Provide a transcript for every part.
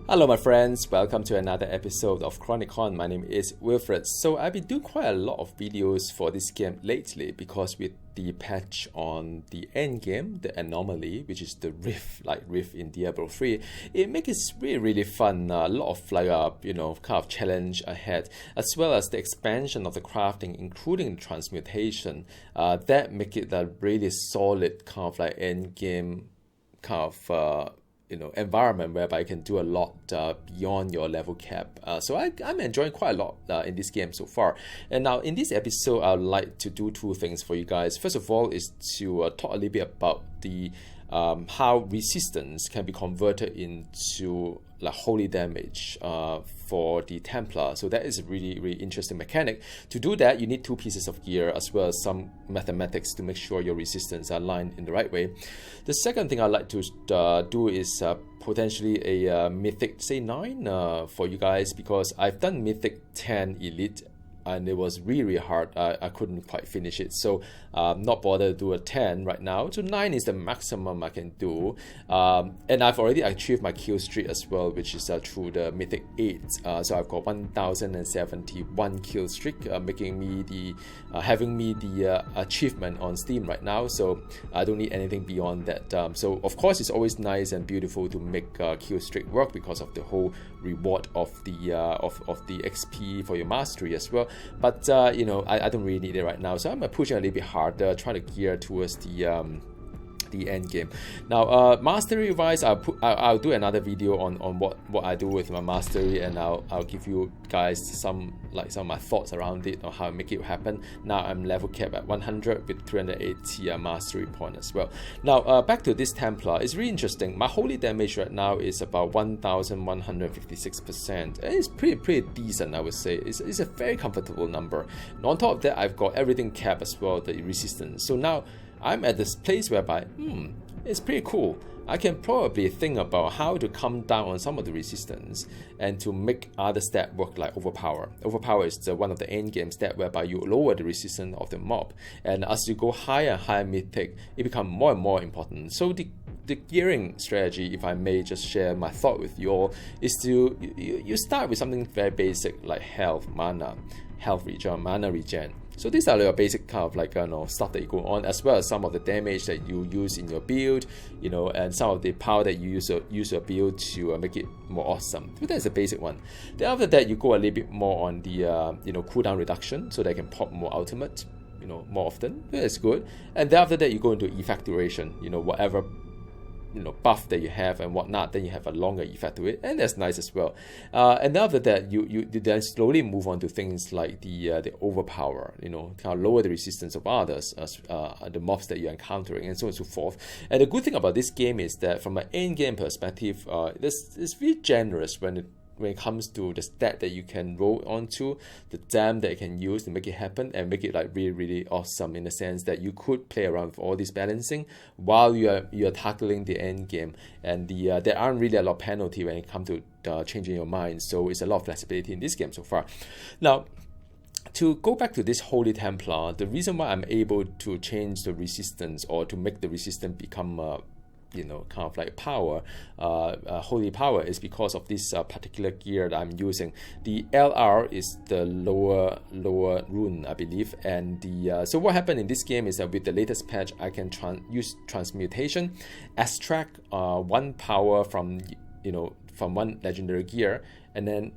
Hello my friends, welcome to another episode of Chronicon. My name is Wilfred. So I've been doing quite a lot of videos for this game lately because with the patch on the Endgame, the anomaly, which is the rift, like rift in Diablo 3, it makes it really fun. A lot of kind of challenge ahead, as well as the expansion of the crafting, including transmutation, that make it a really solid kind of like Endgame kind of environment whereby you can do a lot beyond your level cap. So I'm enjoying quite a lot in this game so far. And now in this episode, I'd like to do two things for you guys. First of all is to talk a little bit about the how resistance can be converted into like holy damage for the Templar. So that is a really interesting mechanic. To do that, you need two pieces of gear as well as some mathematics to make sure your resistance are aligned in the right way. The second thing I'd like to do is potentially a Mythic, say 9 for you guys, because I've done Mythic 10 Elite and it was really hard. I couldn't quite finish it, so not bothered to do a 10 right now. So 9 is the maximum I can do, and I've already achieved my kill streak as well, which is through the Mythic 8. So I've got 1071 kill streak, making me the having me the achievement on Steam right now. So I don't need anything beyond that. So of course it's always nice and beautiful to make kill streak work because of the whole reward of the XP for your mastery as well. But I don't really need it right now, so I'm pushing a little bit harder, trying to gear towards the end game. Now mastery wise, I'll do another video on what I do with my mastery, and I'll give you guys some of my thoughts around it, on how I make it happen. Now I'm level capped at 100 with 380 mastery point as well. Now back to this Templar, it's really interesting. My holy damage right now is about 1156%. It's pretty decent, I would say. It's a very comfortable number. And on top of that, I've got everything capped as well, the resistance. So now I'm at this place whereby, it's pretty cool. I can probably think about how to come down on some of the resistance and to make other stat work, like overpower. Overpower is one of the end game stat whereby you lower the resistance of the mob, and as you go higher and higher mythic, it becomes more and more important. So the gearing strategy, if I may just share my thought with you all, is to you start with something very basic like health, mana regen. So these are your basic kind of like stuff that you go on, as well as some of the damage that you use in your build, and some of the power that you use your build to make it more awesome. So that's the basic one. Then after that, you go a little bit more on the cooldown reduction, so that you can pop more ultimate, more often. That's good. And then after that, you go into effect duration, whatever buff that you have and whatnot, then you have a longer effect to it, and that's nice as well. And after that, you then slowly move on to things like the overpower, kind of lower the resistance of others, as the mobs that you're encountering, and so on and so forth. And the good thing about this game is that from an end game perspective, it's really generous when it comes to the stat that you can roll onto, the dam that you can use to make it happen and make it like really awesome, in the sense that you could play around with all this balancing while you're tackling the end game, and there aren't really a lot of penalty when it comes to changing your mind. So it's a lot of flexibility in this game so far. Now, to go back to this Holy Templar, the reason why I'm able to change the resistance, or to make the resistance become kind of like power, holy power, is because of this particular gear that I'm using. The LR is the lower rune, I believe, and so what happened in this game is that with the latest patch, I can use transmutation, extract one power from one legendary gear, and then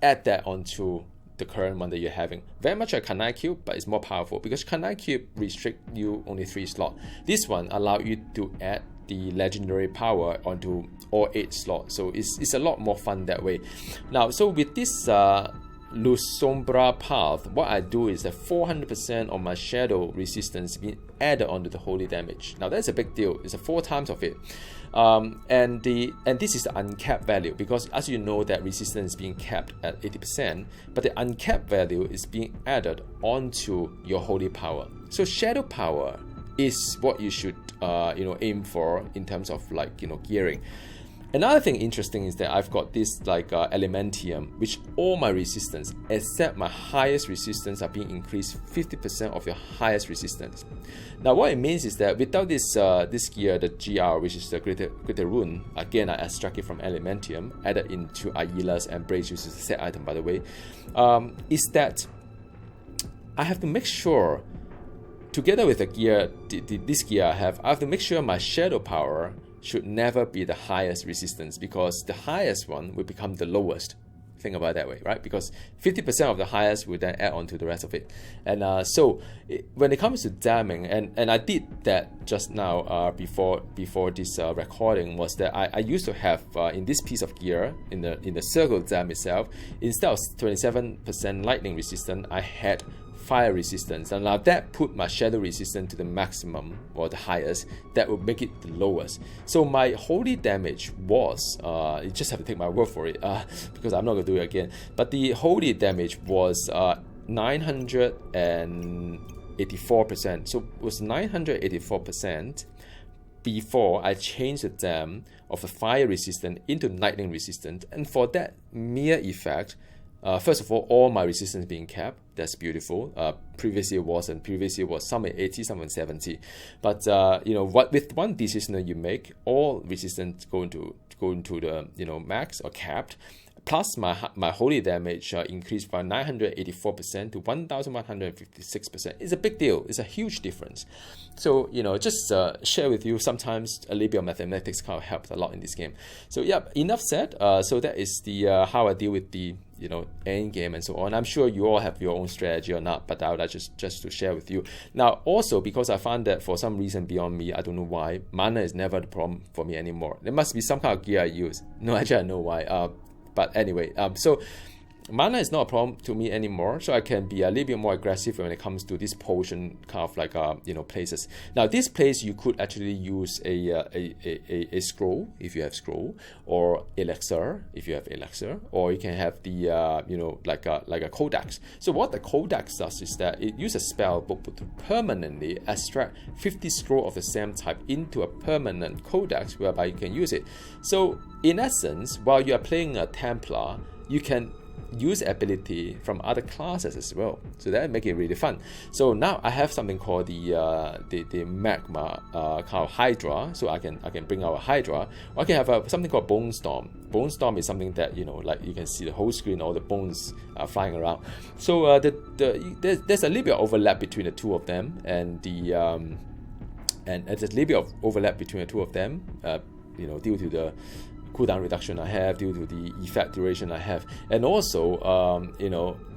add that onto the current one that you're having. Very much like Kanai Cube, but it's more powerful because Kanai Cube restrict you only 3 slots. This one allow you to add the legendary power onto all 8 slots, so it's a lot more fun that way. Now, so with this Lusombra path, what I do is that 400% of my shadow resistance being added onto the holy damage. Now that's a big deal. It's 4 times of it. And this is the uncapped value, because as you know that resistance is being capped at 80%, but the uncapped value is being added onto your holy power. So shadow power is what you should aim for in terms of like gearing. Another thing interesting is that I've got this like Elementium, which all my resistance except my highest resistance are being increased 50% of your highest resistance. Now what it means is that without this this gear, the GR, which is the greater rune, again I extract it from Elementium, added into Aila's Embrace, which is a set item by the way, is that I have to make sure, together with the gear, this gear I have to make sure my shadow power should never be the highest resistance, because the highest one will become the lowest. Think about it that way, right? Because 50% of the highest will then add on to the rest of it. And when it comes to damming, and I did that just now before this recording, was that I used to have in this piece of gear, in the circle dam itself, instead of 27% lightning resistance, I had fire resistance, and now that put my shadow resistance to the maximum or the highest. That would make it the lowest. So my holy damage was you just have to take my word for it because I'm not gonna do it again, but the holy damage was 984%. So it was 984% before I changed the dam of the fire resistant into lightning resistant. And for that mere effect, first of all my resistance being capped. That's beautiful. Previously it was some at 80, some at 70. But you know what? With one decision that you make, all resistance go into the max or capped. Plus my holy damage increased by 984% to 1156%. It's a big deal. It's a huge difference. So just share with you. Sometimes a little bit of mathematics kind of helps a lot in this game. So yeah, enough said. So that is the how I deal with the end game and so on. I'm sure you all have your own strategy or not, but I would like just to share with you. Now also, because I found that for some reason beyond me, I don't know why, mana is never the problem for me anymore. There must be some kind of gear I use. No, actually I know why. But anyway, so mana is not a problem to me anymore, so I can be a little bit more aggressive when it comes to this potion kind of like places. Now this place you could actually use a scroll if you have scroll, or elixir if you have elixir, or you can have the like a codex. So what the codex does is that it uses a spell book to permanently extract 50 scroll of the same type into a permanent codex whereby you can use it. So in essence, while you are playing a Templar, you can use ability from other classes as well, so that make it really fun. So now I have something called the magma kind of Hydra, so I can bring out a Hydra, or I can have something called Bone Storm. Bone Storm is something that like you can see the whole screen, all the bones are flying around. So there's a little bit of overlap between the two of them, and there's a little bit of overlap between the two of them, due to the cooldown reduction I have, due to the effect duration I have, and also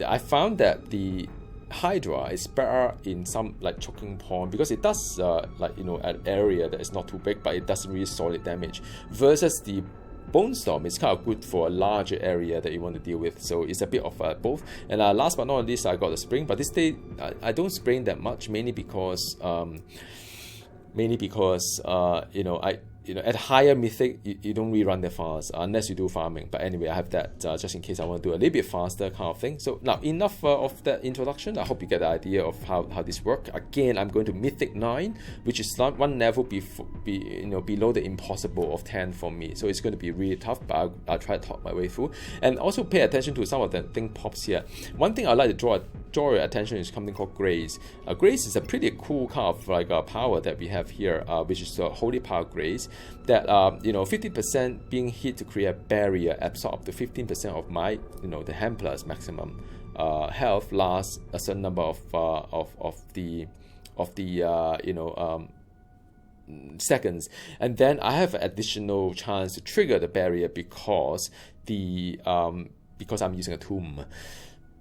I found that the Hydra is better in some like choking point, because it does an area that is not too big, but it doesn't really solid damage, versus the Bone Storm is kind of good for a larger area that you want to deal with. So it's a bit of both. And last but not least, I got the Spring, but this day I don't spring that much, mainly because at higher Mythic, you don't really run that fast unless you do farming. But anyway, I have that just in case I want to do a little bit faster kind of thing. So now, enough of that introduction. I hope you get the idea of how this works. Again, I'm going to Mythic 9, which is not one level below the impossible of 10 for me. So it's going to be really tough, but I'll try to talk my way through. And also pay attention to some of the thing pops here. One thing I'd like to draw your attention is something called Grace. Grace is a pretty cool kind of like power that we have here, which is the Holy Power Grace. That 50% being hit to create a barrier, absorb up to 15% of my the Templar's maximum health, lasts a certain number of the seconds, and then I have additional chance to trigger the barrier because I'm using a tomb.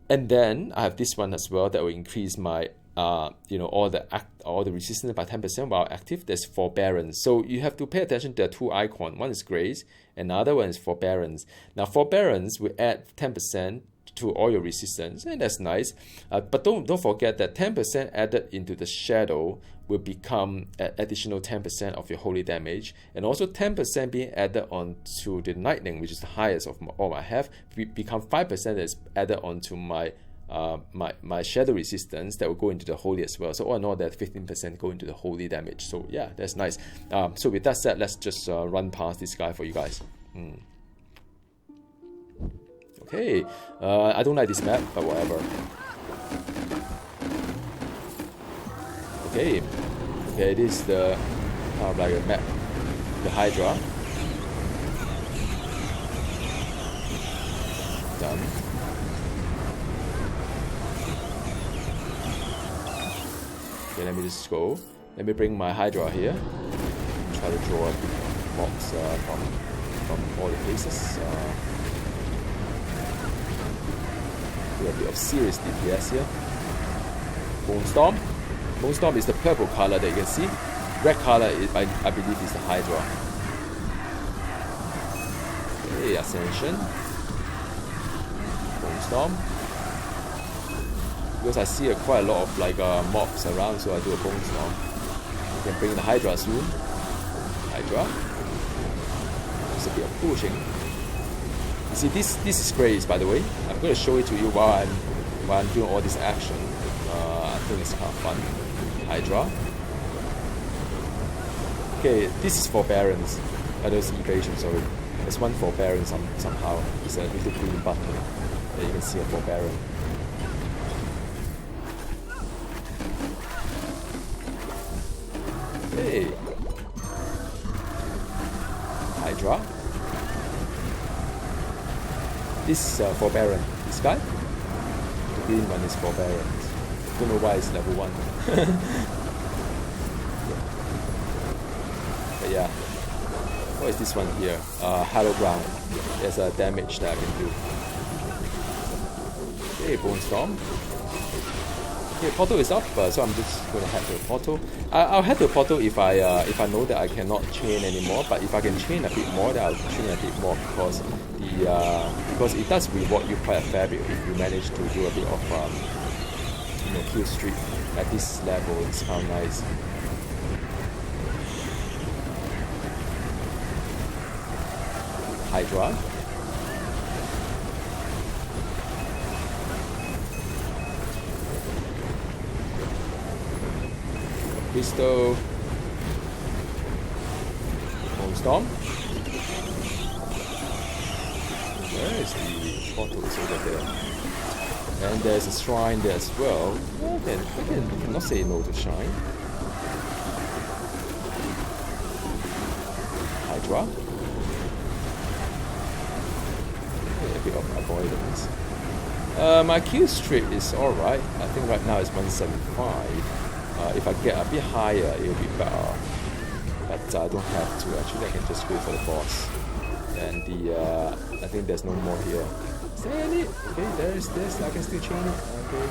And then I have this one as well that will increase my all the resistance by 10% while active. There's Forbearance. So you have to pay attention to the two icons. One is Grace, another one is Forbearance. Now Forbearance will add 10% to all your resistance, and that's nice. But don't forget that 10% added into the shadow will become an additional 10% of your holy damage, and also 10% being added onto the lightning, which is the highest of all I have, become 5% that's added onto my my shadow resistance that will go into the holy as well. So all in all, that 15% go into the holy damage. So yeah, that's nice. So with that said, let's just run past this guy for you guys. Okay, I don't like this map, but whatever. Okay, this is the kind of like a map, the Hydra. Done. Okay, let me just go. Let me bring my Hydra here. Try to draw mobs from all the places. Do a bit of serious DPS here. Bone Storm. Bone Storm is the purple color that you can see. Red color, I believe, is the Hydra. Okay, Ascension. Bone Storm. Because I see quite a lot of like mobs around, so I do a Bone Storm. I can bring the Hydra soon. Hydra. There's a bit of pushing. You see, this is great, by the way. I'm going to show it to you while I'm doing all this action. I think it's kind of fun. Hydra. Okay, this is forbearance. There's evasion, sorry. There's one forbearance somehow. It's a little green button that you can see a forbearance. Okay. Hydra. This is forbearance. This guy? The green one is forbearance. Don't know why it's level 1. But yeah. What is this one here? Hollow Ground. There's a damage that I can do. Okay, Bone Storm. Okay, portal is up, so I'm just gonna head to the portal. I'll head to the portal if I know that I cannot chain anymore. But if I can chain a bit more, then I'll chain a bit more because it does reward you quite a fair bit if you manage to do a bit of kill streak at this level. It's kind of nice. Hydra. Crystal. Bone Storm. Where is the portal? It's over there. And there's a shrine there as well. Well, then I cannot say no to shrine. Hydra. Okay, a bit of avoidance. My kill streak is alright. I think right now it's 175. If I get a bit higher, it will be better. But I don't have to. Actually, I can just go for the boss. And I think there's no more here. Is there any? Okay, there's this. I can still chain it. Okay.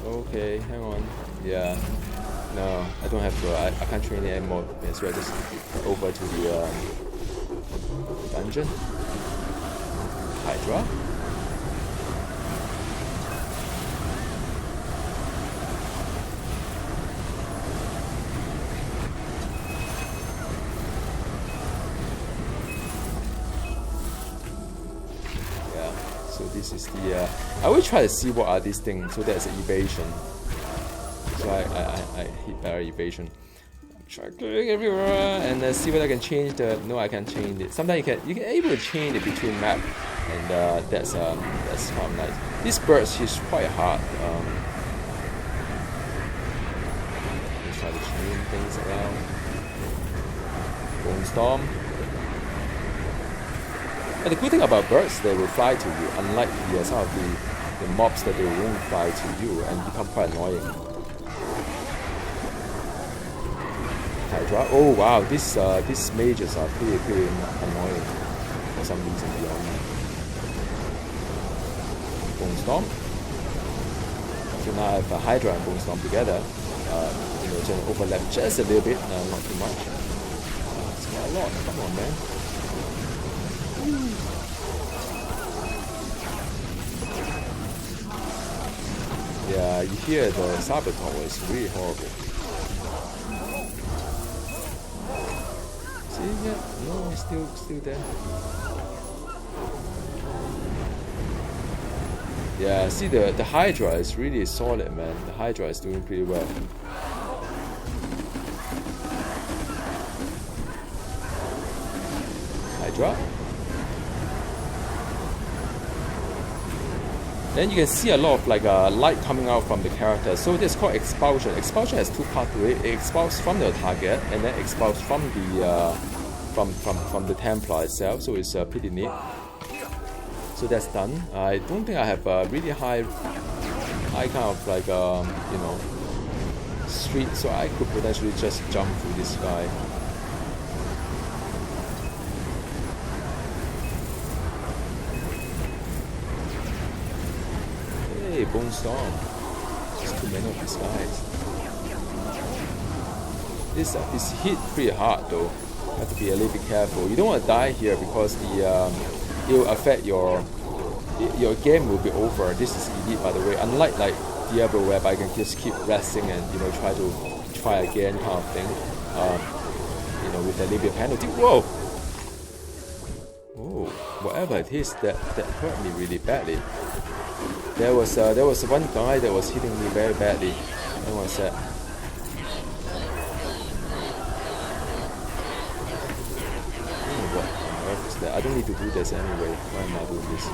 Okay, hang on. Yeah. No, I don't have to. I can't train it anymore. So I just over to the dungeon. Hydra. So this is the. I will try to see what are these things. So there's an evasion. So I hit better evasion. Try going everywhere and see whether I can change the. No, I can't change it. Sometimes you can able to change it between map, and that's kind of nice. This bird is quite hard. Let's try to change things around. Bone Storm. But the good thing about birds, they will fly to you, unlike some of the mobs that they won't fly to you and become quite annoying. Hydra. Oh wow, these mages are pretty annoying for some reason beyond me. Bone Storm. So now I have a Hydra and Bone Storm together. Just overlap just a little bit, not too much. It's not a lot. Come on, man. Yeah, you hear the saboteur is really horrible. See, yeah, no, still there. Yeah, see the Hydra is really solid, man. The Hydra is doing pretty well. Hydra. Then you can see a lot of like light coming out from the character. So this is called expulsion. Expulsion has two parts to it. It expels from the target and then expels from the from the Templar itself. So it's pretty neat. So that's done. I don't think I have a really high kind of like you know, street, so I could potentially just jump through this guy. Hey, Bone Storm. There's too many of these guys. This hit pretty hard though. Have to be a little bit careful. You don't want to die here because the it will affect your game will be over. This is elite, by the way. Unlike like Diablo, whereby you can just keep resting and you know try again kind of thing. You know, with a little bit of penalty. Whoa! Oh, whatever it is, that hurt me really badly. There was one guy that was hitting me very badly. Hang on a sec. What on earth is that? I don't need to do this anyway. Why am I doing this?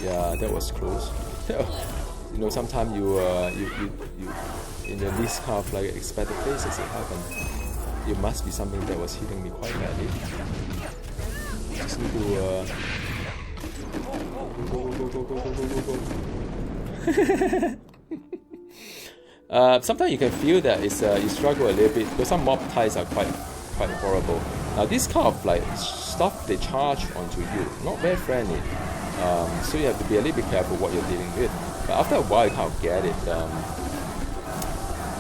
Yeah, that was close. You know, sometimes you in the least kind of like expected places it happened. It must be something that was hitting me quite badly. Just need to go. Sometimes you can feel that it's you struggle a little bit because some mob types are quite horrible. Now this kind of like stuff they charge onto you, not very friendly. So you have to be a little bit careful what you're dealing with. But after a while, you kind of get it.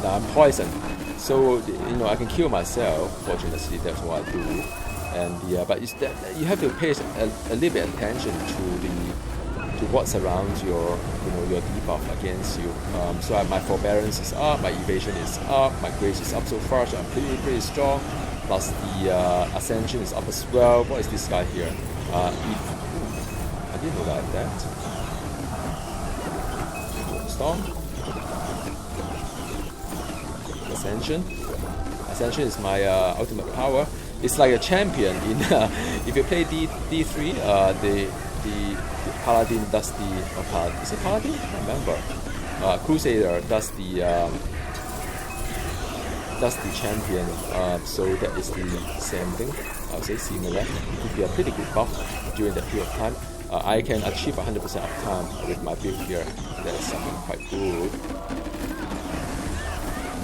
Now I'm poisoned, so you know I can kill myself. Fortunately, that's what I do. And but you have to pay a little bit attention to what's around your your debuff against you. So my forbearance is up, my evasion is up, my grace is up so far, so I'm pretty strong. Plus the ascension is up as well. What is this guy here? I didn't know that I have that. Storm. Ascension. Ascension is my ultimate power. It's like a champion in if you play D3, the Paladin does the is it Paladin? I can't remember. Crusader does the champion. So that is the same thing. I would say similar. It could be a pretty good buff during that period of time. I can achieve 100% uptime with my build here. That is something quite good.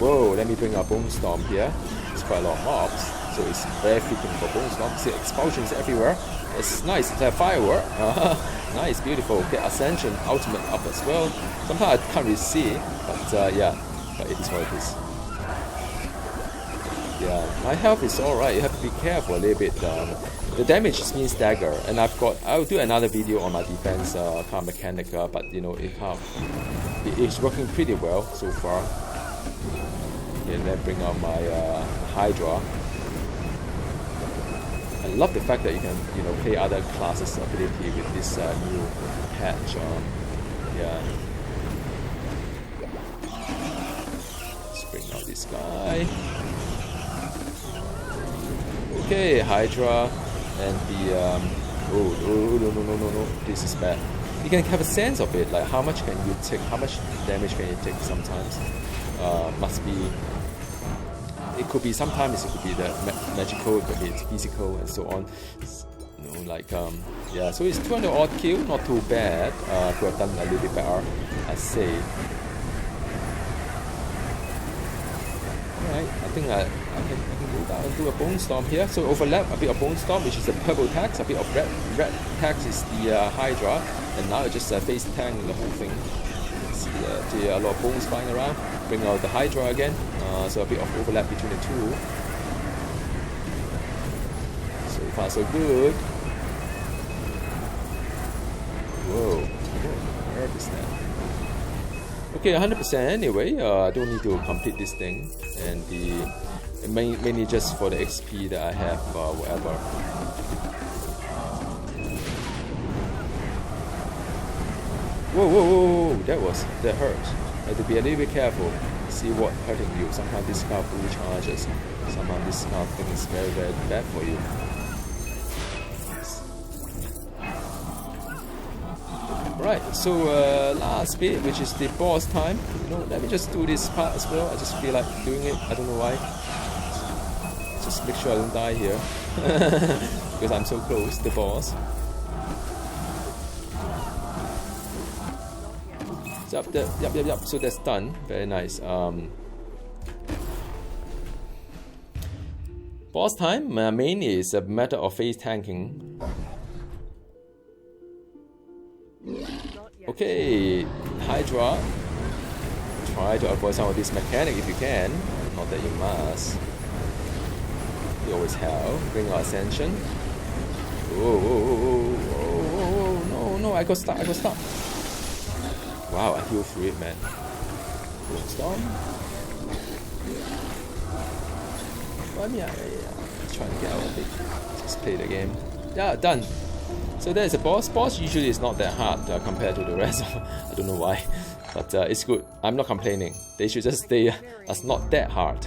Whoa, let me bring our Bone Storm here. It's quite a lot of mobs, so it's very fitting for Bone Storm. See, explosions everywhere. It's nice, it's like a firework. Nice, beautiful. Get Ascension, Ultimate up as well. Sometimes I can't really see, but yeah, but it is what it is. Yeah, my health is alright. You have to be careful a little bit. The damage is mean stagger, and I'll do another video on my defense kind of mechanic, but you know it's working pretty well so far. Okay, let's bring out my Hydra. I love the fact that you can play other classes ability with this new patch. Yeah. Let's bring out this guy. Okay, Hydra. And the no, this is bad. You can have a sense of it, like how much can you take, how much damage can you take sometimes. Must be, it could be sometimes, it could be the magical, it could be physical and so on. You know, like yeah, so it's 200 odd kill, not too bad. Could have done a little bit better, I'd say. Alright, I think I can go down and do a Bone Storm here. So overlap a bit of Bone Storm, which is the purple tax, a bit of red tax is the Hydra, and now it's just face tank the whole thing. See a lot of bones flying around. Bring out the Hydra again, so a bit of overlap between the two. So far so good. Whoa, what is that? Okay, 100% anyway. I don't need to complete this thing, and mainly just for the XP that I have, whatever. Whoa, that hurt. I have to be a little bit careful. See what hurting you. Sometimes this kind of recharges. Somehow this kind of thing is very, very bad for you. Right, so last bit, which is the boss time. You know, let me just do this part as well. I just feel like doing it. I don't know why. Just make sure I don't die here. Because I'm so close to the boss. So up there, yep. So that's done. Very nice. Boss time. My main is a matter of phase tanking. Okay, Hydra. Try to avoid some of this mechanic if you can. Not that you must. You always have. Bring our ascension. Oh, no, I got stuck. Wow, I heal through it, man. Storm. Well, I mean, I'm trying to get out of it. Just play the game. Yeah, done. So there's a boss. Boss usually is not that hard compared to the rest of. I don't know why, but it's good. I'm not complaining. They should just stay as not that hard.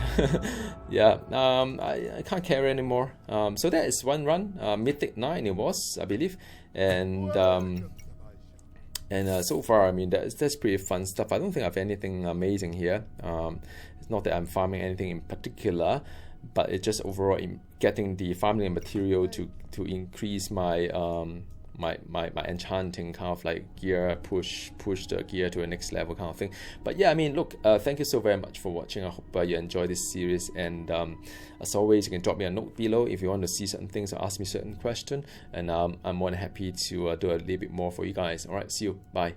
Yeah. I can't carry anymore. So that is one run. Mythic 9 it was, I believe, and so far, I mean, that's pretty fun stuff. I don't think I have anything amazing here. It's not that I'm farming anything in particular, but it's just overall in getting the farming material to increase my my enchanting kind of like gear, push the gear to the next level kind of thing. But yeah, I mean, look, thank you so very much for watching. I hope you enjoy this series, and as always, you can drop me a note below if you want to see certain things or ask me certain question, and I'm more than happy to do a little bit more for you guys. All right, see you, bye.